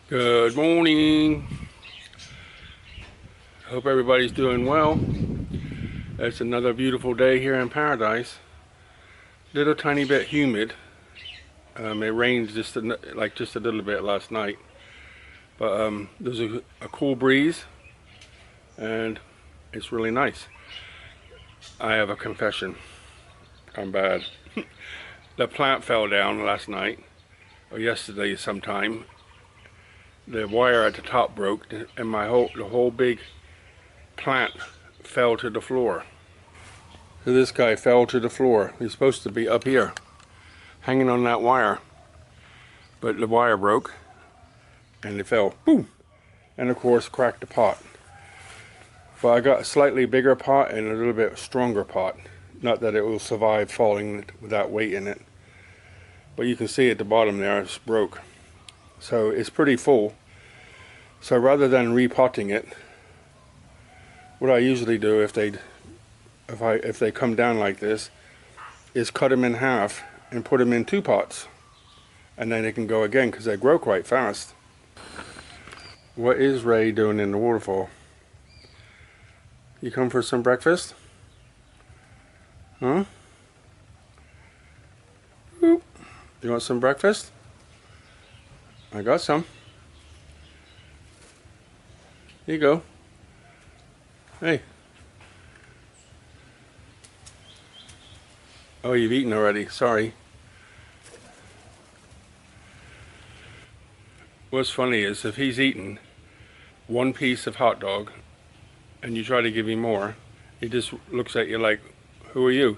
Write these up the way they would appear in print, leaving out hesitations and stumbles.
Good morning. Hope everybody's doing well. It's another beautiful day here in paradise. Little tiny bit humid. It rained just a little bit last night, but there's a cool breeze, and it's really nice. I have a confession. I'm bad. The plant fell down last night or yesterday sometime. The wire at the top broke, and the whole big plant fell to the floor. So this guy fell to the floor. He's supposed to be up here, hanging on that wire, but the wire broke, and it fell, boom, and of course cracked the pot. But I got a slightly bigger pot and a little bit stronger pot. Not that it will survive falling without weight in it, but you can see at the bottom there it's broke. So it's pretty full. So rather than repotting it, what I usually do if they come down like this is cut them in half and put them in 2 pots, and then they can go again because they grow quite fast. What is Ray doing in the waterfall? You come for some breakfast? Huh? Oop. You want some breakfast? I got some. Here you go. Hey. Oh, you've eaten already. Sorry. What's funny is if he's eaten 1 piece of hot dog and you try to give him more, he just looks at you like, who are you?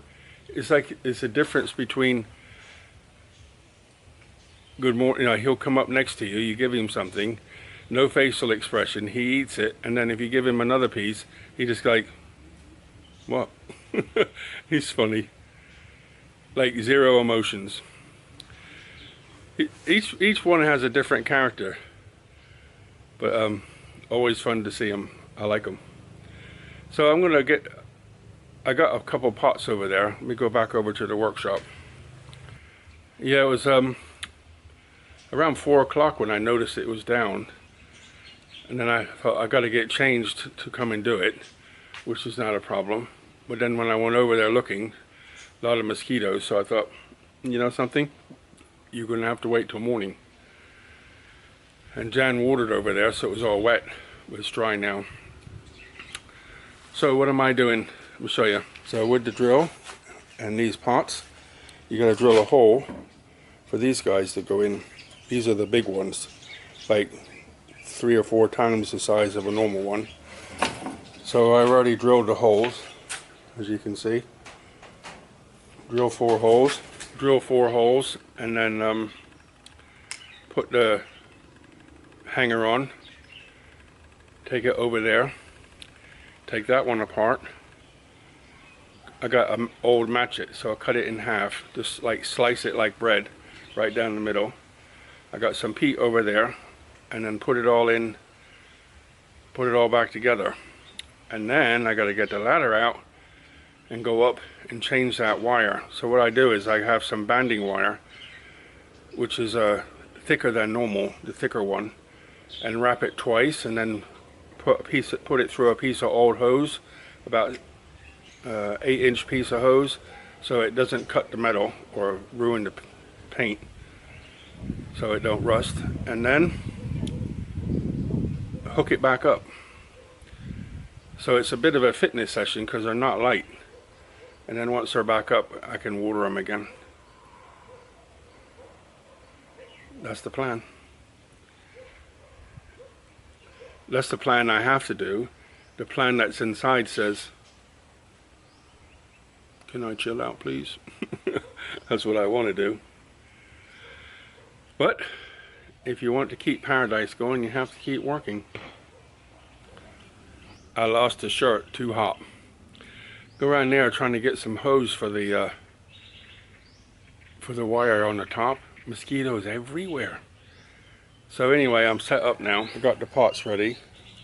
It's like it's a difference between good morning, he'll come up next to you, you give him something, no facial expression, he eats it, and then if you give him another piece, he just like, what? He's funny. Like 0 emotions. Each one has a different character, but always fun to see them. I like them. So I got a couple pots over there. Let me go back over to the workshop. Yeah, it was around 4 o'clock when I noticed it was down, and then I thought I got to get changed to come and do it, which is not a problem. But then when I went over there looking, a lot of mosquitoes, so I thought, you know something, you're going to have to wait till morning. And Jan watered over there, so it was all wet, but it's dry now. So what am I doing? Let me show you. So with the drill and these pots, you got to drill a hole for these guys to go in. These are the big ones, like 3 or 4 times the size of a normal one. So I've already drilled the holes, as you can see. Drill 4 holes, and then put the hanger on, take it over there, take that one apart. I got an old matchet, so I cut it in half, just like slice it like bread, right down the middle. I got some peat over there, and then put it all back together. And then I got to get the ladder out and go up and change that wire. So what I do is I have some banding wire, which is thicker than normal, the thicker one, and wrap it twice, and then put it through a piece of old hose, about 8-inch piece of hose, so it doesn't cut the metal or ruin the paint, so it don't rust, and then hook it back up. So it's a bit of a fitness session because they're not light. And then once they're back up, I can water them again. That's the plan. That's the plan I have to do. The plan that's inside says, can I chill out, please? That's what I want to do. But if you want to keep paradise going, you have to keep working. I lost a shirt, too hot. Go around there trying to get some hose for the wire on the top. Mosquitoes everywhere. So anyway, I'm set up now. I got the pots ready.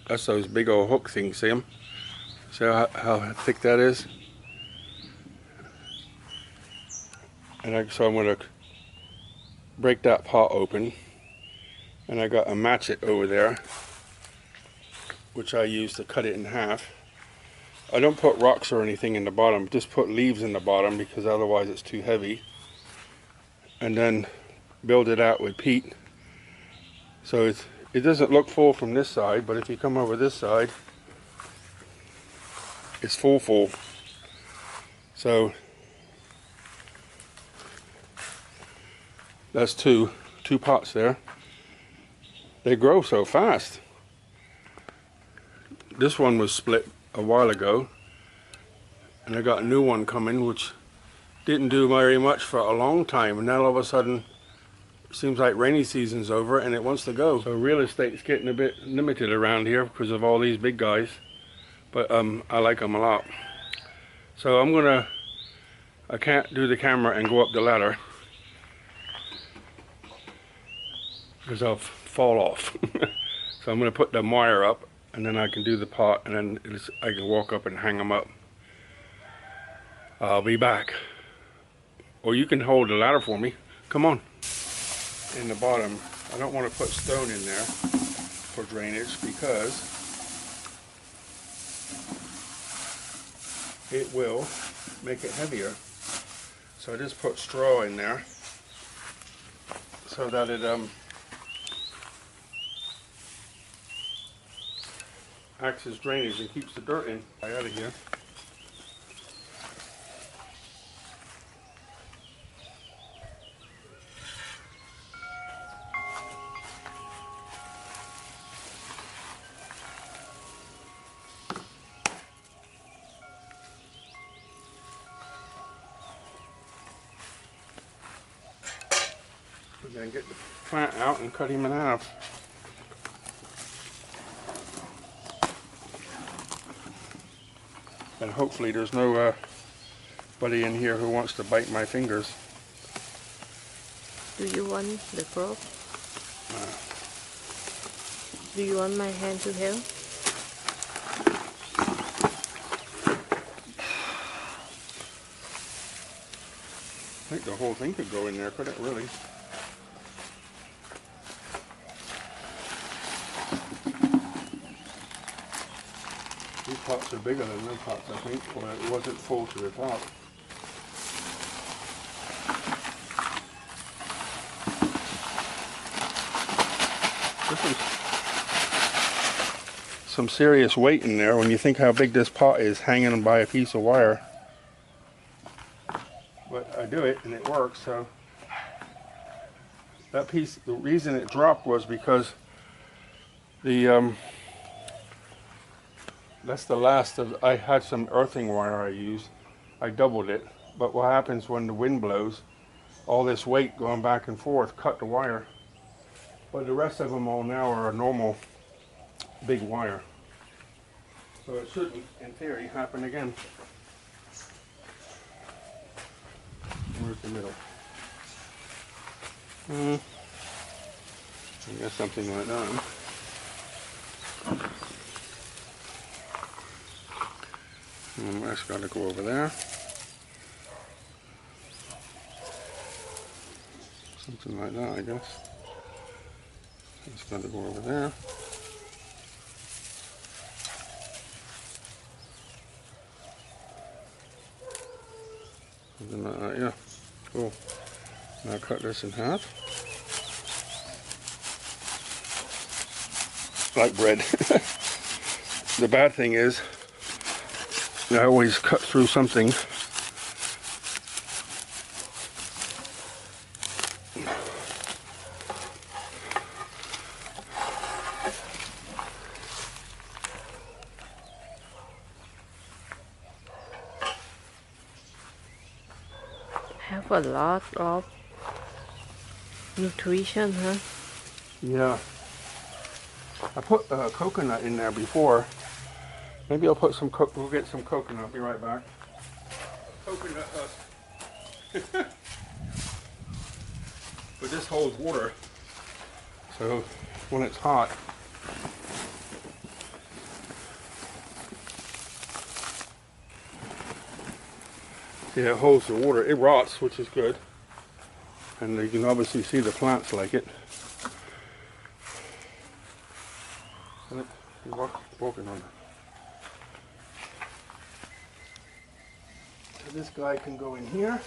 That's those big old hook things, see them? See how thick that is? And so I'm going to break that pot open And I got a matchet over there, which I use to cut it in half. I don't put rocks or anything in the bottom, just put leaves in the bottom because otherwise it's too heavy. And then build it out with peat. So it doesn't look full from this side, but if you come over this side, it's full. So that's two pots there. They grow so fast. This one was split a while ago, and I got a new one coming which didn't do very much for a long time, and now all of a sudden it seems like rainy season's over and it wants to go. So real estate's getting a bit limited around here because of all these big guys, but I like them a lot. So I can't do the camera and go up the ladder because I'll fall off. So I'm going to put the wire up, and then I can do the pot, and then I can walk up and hang them up. I'll be back. Or you can hold the ladder for me. Come on. In the bottom, I don't want to put stone in there for drainage because it will make it heavier. So I just put straw in there so that it acts as drainage and keeps the dirt in. Out of here. We're going to get the plant out and cut him in half. And hopefully there's no buddy in here who wants to bite my fingers. Do you want the probe? Do you want my hand to help? I think the whole thing could go in there, could it really? These pots are bigger than those pots, I think, or it wasn't full to the top. This is some serious weight in there when you think how big this pot is hanging by a piece of wire. But I do it and it works. So that piece, the reason it dropped was because the that's the last of, I had some earthing wire I used. I doubled it, but what happens when the wind blows, all this weight going back and forth cut the wire. But the rest of them all now are a normal big wire. So it shouldn't, in theory, happen again. Where's the middle? I guess something like that. That's got to go over there. Something like that, I guess. It's got to go over there. Something like that, yeah. Cool. Now cut this in half. Like bread. The bad thing is, I always cut through something. Have a lot of nutrition, huh? Yeah. I put coconut in there before. Maybe I'll put some we'll get some coconut. I'll be right back. Coconut husk. But this holds water. So when it's hot, yeah, it holds the water. It rots, which is good. And you can obviously see the plants like it. And he's walking on it. So this guy can go in here.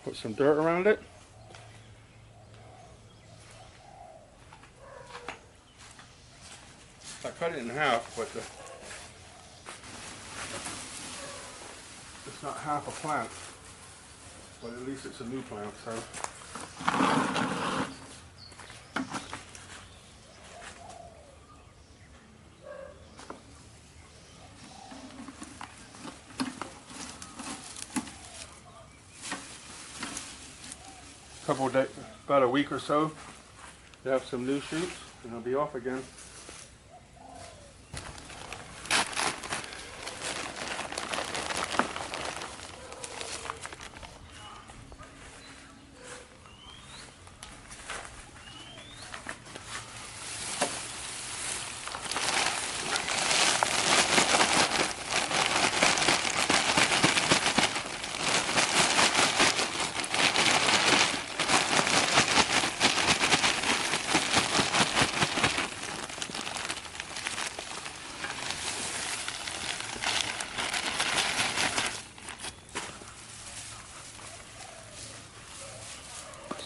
Put some dirt around it. I cut it in half, but it's not half a plant. But at least it's a new plant, so. Couple days, about a week or so, they have some new shoots, and they'll be off again.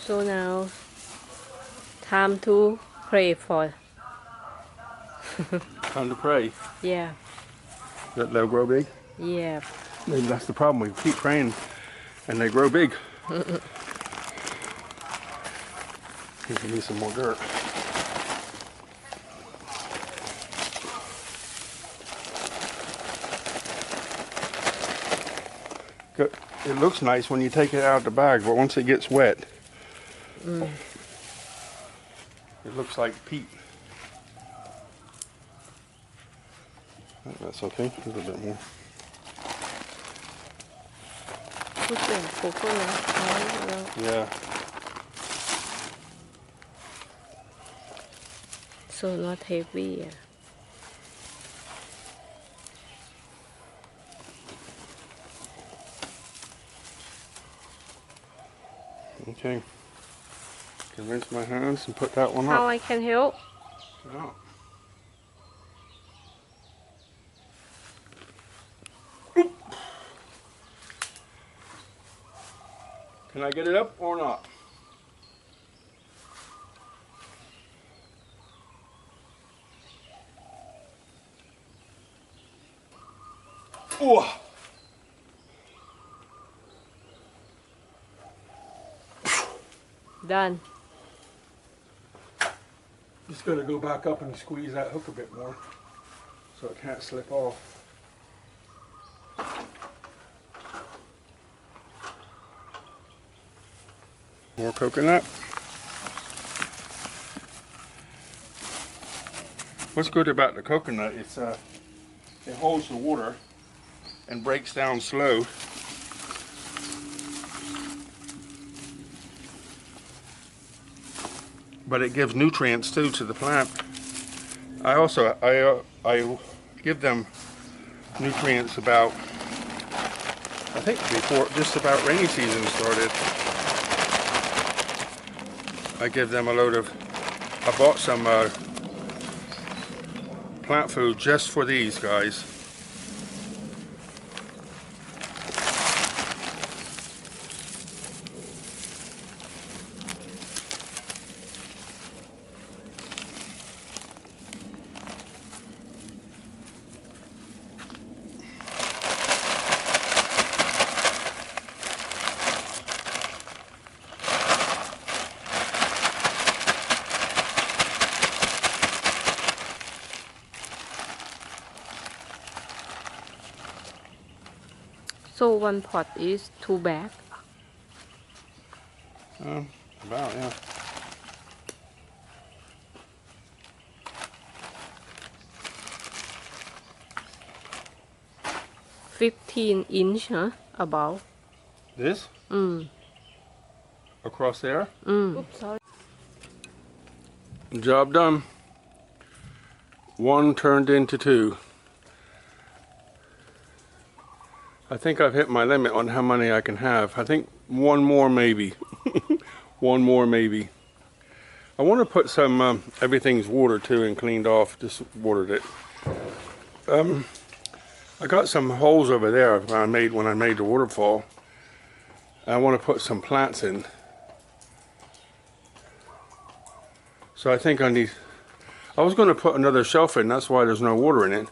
So now, time to pray for. Time to pray. Yeah, That they'll grow big. yeah. Maybe that's the problem. We keep praying, and they grow big. Give me some more dirt. Good. It looks nice when you take it out of the bag, but once it gets wet, it looks like peat. Oh, that's okay. A little bit more. Put the coconut oil. Yeah. So not heavy. Okay. Can rinse my hands and put that one How up. I can help? No. Can I get it up or not? Oh. Done. Just gotta go back up and squeeze that hook a bit more so it can't slip off. More coconut. What's good about the coconut is it holds the water and breaks down slow. But it gives nutrients too to the plant. I give them nutrients about, I think before just about rainy season started. I give them a load of, I bought some plant food just for these guys. So one pot is 2 bag. About, yeah. $15 huh? About. This? Across there? Oops, sorry. Job done. One turned into two. I think I've hit my limit on how many I can have. I think one more maybe. One more maybe. I want to put some, everything's watered too and cleaned off, just watered it. I got some holes over there when I made the waterfall. I want to put some plants in. So I think I was going to put another shelf in, that's why there's no water in it.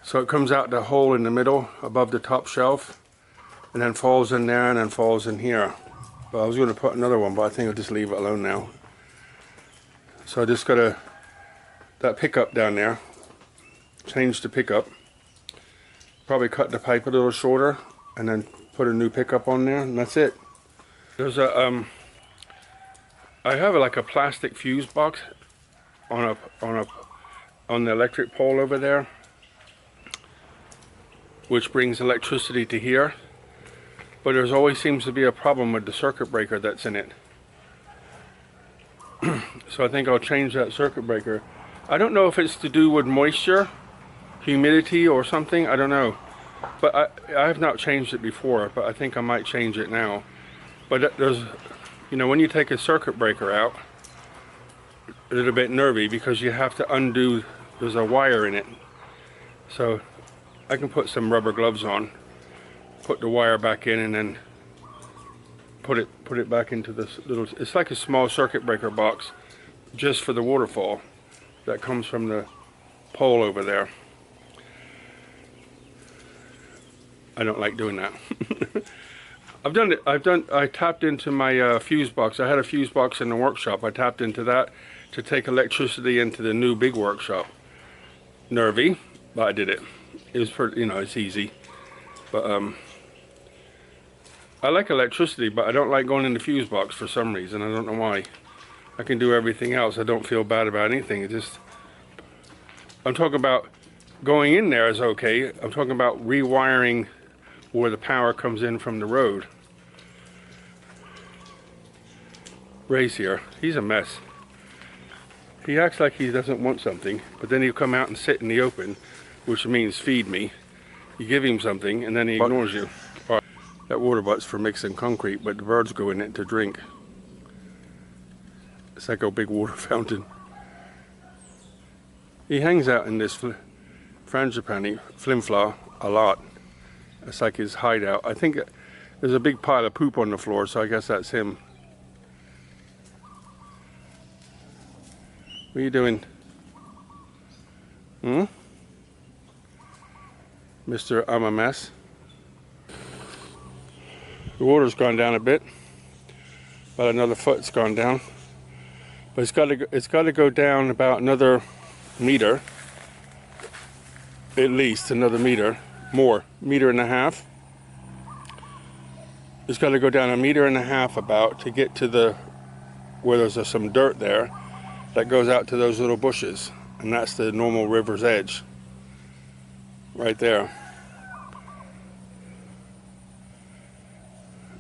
So it comes out the hole in the middle above the top shelf and then falls in there and then falls in here. But I was going to put another one, but I think I'll just leave it alone now. So I just got that pickup down there, change the pickup, probably cut the pipe a little shorter and then put a new pickup on there, and that's it. There's I have like a plastic fuse box on the electric pole over there, which brings electricity to here, but there's always seems to be a problem with the circuit breaker that's in it. So I think I'll change that circuit breaker. I don't know if it's to do with moisture, humidity or something, I don't know. But I have not changed it before, but I think I might change it now. But there's, you know, when you take a circuit breaker out, a little bit nervy because you have to undo, there's a wire in it. So I can put some rubber gloves on, put the wire back in and then put it back into this little, it's like a small circuit breaker box just for the waterfall that comes from the pole over there. I don't like doing that. I've done it. I tapped into my fuse box. I had a fuse box in the workshop. I tapped into that to take electricity into the new big workshop. Nervy, but I did it. It was pretty, you know, it's easy. But I like electricity, but I don't like going in the fuse box for some reason. I don't know why. I can do everything else. I don't feel bad about anything. It just, I'm talking about going in there is okay. I'm talking about rewiring where the power comes in from the road. Ray's here. He's a mess. He acts like he doesn't want something, but then he'll come out and sit in the open, which means feed me. You give him something and then he ignores you. That water butt's for mixing concrete, but the birds go in it to drink. It's like a big water fountain. He hangs out in this frangipani, flimflaw, a lot. It's like his hideout. I think there's a big pile of poop on the floor, so I guess that's him. What are you doing? Mr. I'm a mess. The water's gone down a bit. About another foot's gone down. But it's got to go down about another meter. At least another meter. More. Meter and a half. It's got to go down a meter and a half about to get to the where there's some dirt there that goes out to those little bushes, and that's the normal river's edge right there.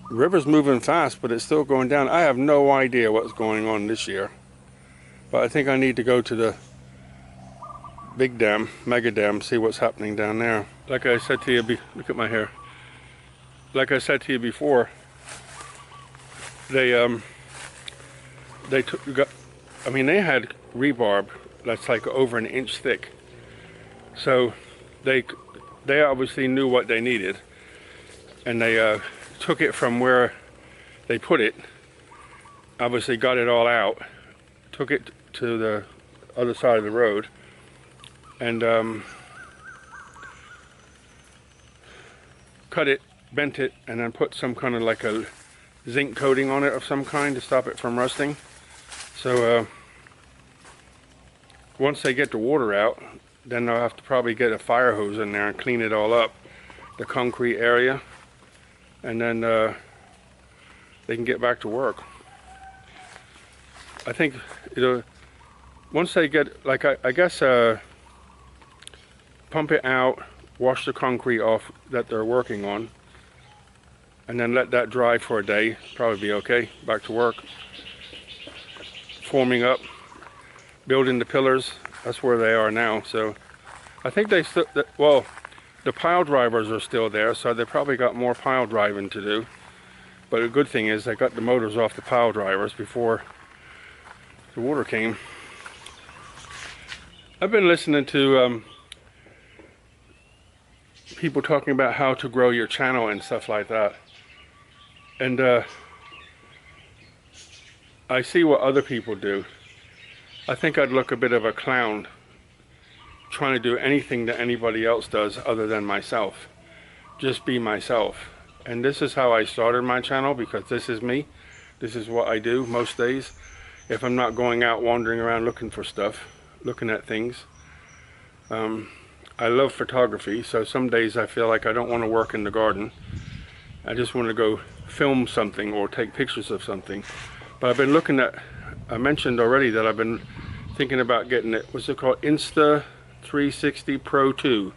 The river's moving fast, but it's still going down. I have no idea what's going on this year, but I think I need to go to the big dam, mega dam, see what's happening down there. Like I said to you, look at my hair. Like I said to you before, they had rebarb that's like over an inch thick. So they obviously knew what they needed, and they took it from where they put it, obviously got it all out, took it to the other side of the road, and cut it, bent it, and then put some kind of like a zinc coating on it of some kind to stop it from rusting. So once they get the water out, then they'll have to probably get a fire hose in there and clean it all up, the concrete area, and then they can get back to work. I think once they get, like I guess pump it out, wash the concrete off that they're working on, and then let that dry for a day, probably be okay, back to work. Forming up, building the pillars, that's where they are now. So I think they still, well, the pile drivers are still there, so they probably got more pile driving to do. But a good thing is I got the motors off the pile drivers before the water came. I've been listening to people talking about how to grow your channel and stuff like that. And I see what other people do. I think I'd look a bit of a clown trying to do anything that anybody else does other than myself. Just be myself. And this is how I started my channel, because this is me. This is what I do most days. If I'm not going out wandering around looking for stuff, looking at things. I love photography, so some days I feel like I don't want to work in the garden. I just want to go film something or take pictures of something. But I've been looking at, I mentioned already that I've been thinking about getting it, what's it called? Insta360 Pro 2.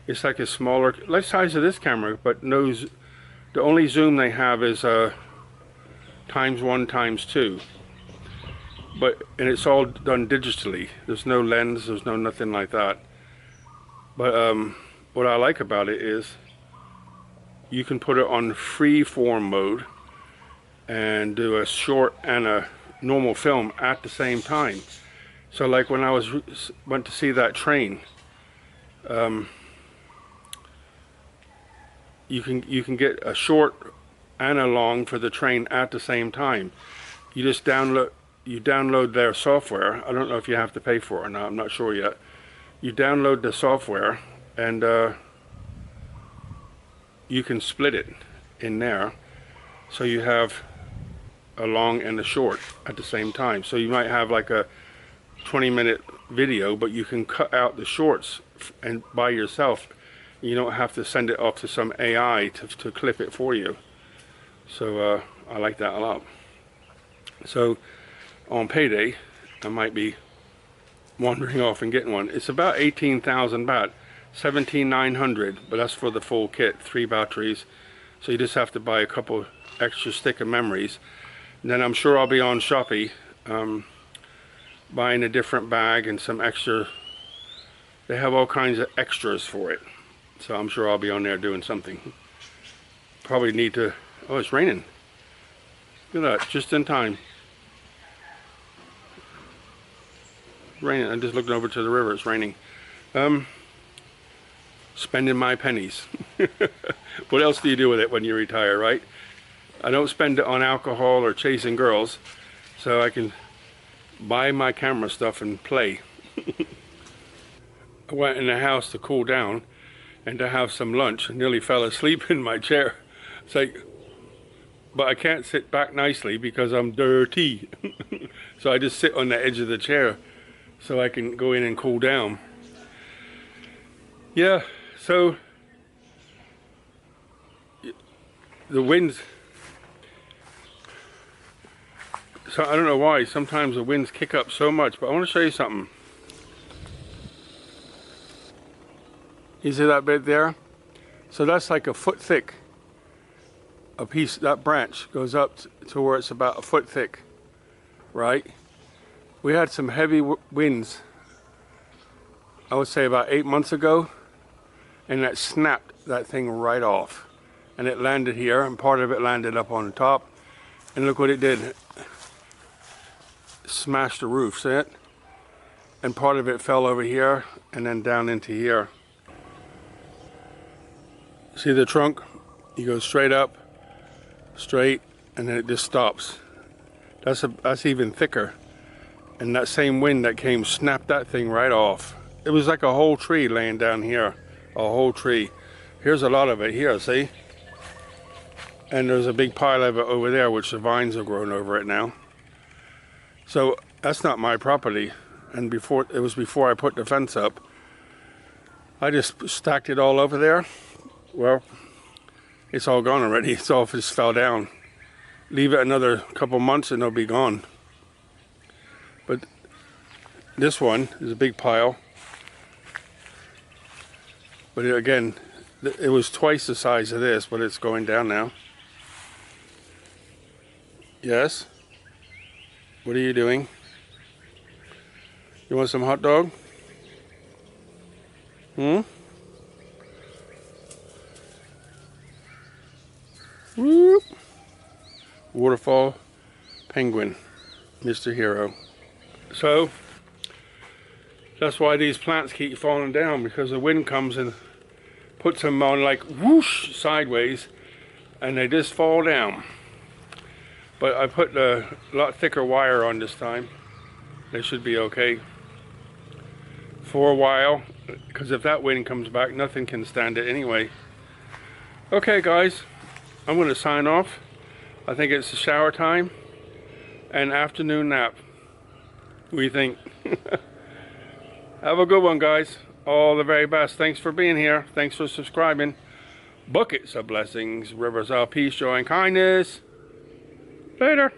It's like a smaller, like size of this camera, but knows, the only zoom they have is ×1 ×2. And it's all done digitally. There's no lens, there's no nothing like that. But what I like about it is you can put it on free form mode and do a short and a normal film at the same time. So like when I went to see that train, you can get a short and a long for the train at the same time. You just download their software. I don't know if you have to pay for it or not, I'm not sure yet. You download the software and you can split it in there, so you have a long and a short at the same time. So you might have like a 20-minute video, but you can cut out the shorts and by yourself. You don't have to send it off to some AI to clip it for you. So I like that a lot. So on payday I might be wandering off and getting one. It's about 18,000 baht, 17,900, but that's for the full kit, 3 batteries. So you just have to buy a couple extra stick of memories. And then I'm sure I'll be on Shopee buying a different bag and some extra. They have all kinds of extras for it. So I'm sure I'll be on there doing something. Probably need to, oh, it's raining. Look at that, just in time. Raining. I'm just looking over to the river. It's raining. Spending my pennies. What else do you do with it when you retire, right? I don't spend it on alcohol or chasing girls, so I can buy my camera stuff and play. I went in the house to cool down and to have some lunch and nearly fell asleep in my chair. It's like, but I can't sit back nicely because I'm dirty. So I just sit on the edge of the chair so I can go in and cool down. Yeah, so the winds, so I don't know why sometimes the winds kick up so much, but I want to show you something. You see that bit there? So that's like a foot thick. A piece, that branch goes up to where it's about a foot thick, right? We had some heavy winds, I would say about 8 months ago, and that snapped that thing right off. And it landed here, and part of it landed up on the top. And look what it did. Smashed the roof, see it? And part of it fell over here, and then down into here. See the trunk? You go straight up, straight, and then it just stops. That's even thicker. And that same wind that came snapped that thing right off. It was like a whole tree laying down here. A whole tree. Here's a lot of it here, see? And there's a big pile of it over there, which the vines have grown over it now. So that's not my property. And before, it was before I put the fence up. I just stacked it all over there. Well, it's all gone already. It's all just fell down. Leave it another couple months and it'll be gone. But this one is a big pile. But again, it was twice the size of this, but it's going down now. Yes? What are you doing? You want some hot dog? Hmm? Whoop. Waterfall penguin, Mr. Hero. So that's why these plants keep falling down, because the wind comes and puts them on like whoosh sideways, and they just fall down. But I put a lot thicker wire on this time. They should be okay for a while, because if that wind comes back, nothing can stand it anyway. Okay guys, I'm going to sign off. I think it's shower time and afternoon nap. What do you think? Have a good one, guys. All the very best. Thanks for being here. Thanks for subscribing. Buckets of blessings, rivers of peace, joy, and kindness. Later.